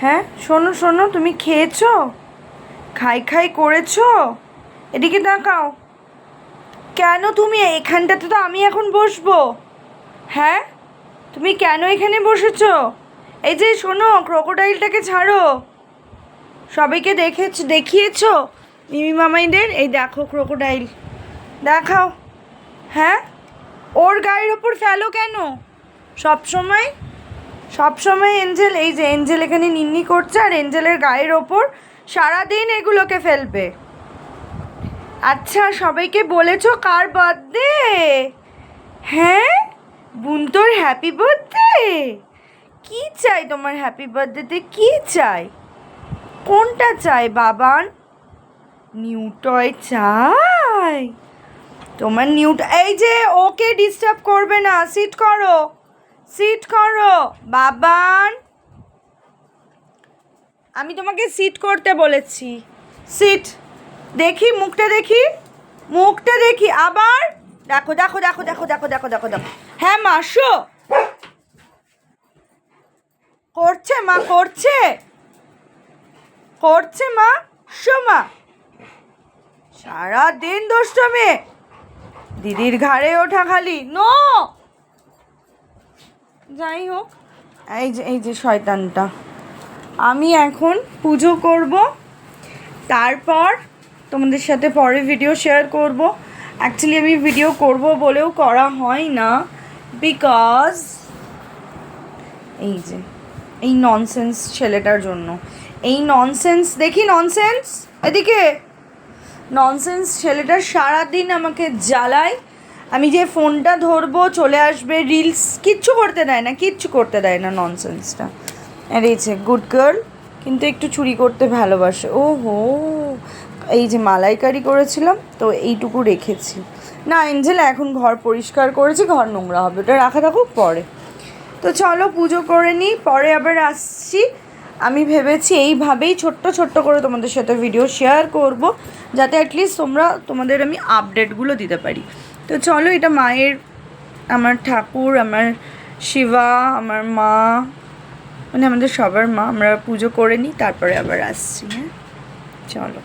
হ্যাঁ শোনো শোনো, তুমি খেয়েছো? খাই খাই করেছো? এদিকে তাকাও। কেন তুমি এখানটাতে? তো আমি এখন বসবো। হ্যাঁ, তুমি কেন এখানে বসেছো? এই যে শোনো, ক্রোকোডাইলটাকে ছাড়ো। সবাইকে দেখিয়েছো মিমি মামাইদের? এই দেখো ক্রোকোডাইল, দেখাও। হ্যাঁ, ওর গায়ের ওপর ফেলো কেন সব সময়? সব সময় এঞ্জেল, এই যে এঞ্জেল এখানে নিন্নি করছে আর এঞ্জেলের গায়ের ওপর সারাদিন এগুলোকে ফেলবে। আচ্ছা, সবাইকে বলেছো কার বার্থডে? হ্যাঁ, বুনতোর হ্যাপি বার্থডে। কি চাই তোমার হ্যাপি বার্থডেতে? কি চাই? কোনটা চাই বাবান? নিউ টয় চাই তোমার? এই যে ওকে ডিস্টার্ব করবে না, সিট করো, সিট করো বাবান। আমি তোমাকে সিট করতে বলেছি, সিট। দেখি মুখটা, দেখি মুখটা, দেখি আবার। দেখো দেখো দেখো দেখো দেখো দেখো দেখো দেখো। হ্যাঁ মা, শো করছে মা, করছে করছে মা, শো মা। সারাদিন দুষ্টুমি, দিদির ঘাড়ে ওঠা খালি। নো, যাই হোক, এই যে শয়তানটা। আমি এখন পুজো করব, তারপর তোমাদের সাথে পরে ভিডিও শেয়ার করব। অ্যাকচুয়ালি আমি ভিডিও করব বলেও করা হয় না, বিকজ এই যে এই ননসেন্স ছেলেটার জন্য। এই ননসেন্স, দেখি ননসেন্স, এদিকে। ননসেন্স ছেলেটা সারাদিন আমাকে জ্বালায়। আমি যে ফোনটা ধরবো চলে আসবে, রিলস, কিচ্ছু করতে দেয় না, কিচ্ছু করতে দেয় না ননসেন্সটা। আর এই যে গুড গার্ল, কিন্তু একটু চুরি করতে ভালোবাসে। ও হো, এই যে মালাইকারি করেছিলাম তো এইটুকু রেখেছি। না এঞ্জেল, এখন ঘর পরিষ্কার করেছি, ঘর নোংরা হবে, ওটা রাখা থাকুক পরে। তো চলো পুজো করে নিই, পরে আবার আসছি। আমি ভেবেছি এইভাবেই ছোট্ট ছোট্ট করে তোমাদের সাথে ভিডিও শেয়ার করব, যাতে অ্যাটলিস্ট তোমাদের আমি আপডেটগুলো দিতে পারি। তো চলো, এটা মায়ের, আমার ঠাকুর, আমার শিবা, আমার মা, মানে আমাদের সবার মা। আমরা পুজো করে নিই, তারপরে আবার আসছি। হ্যাঁ চলো।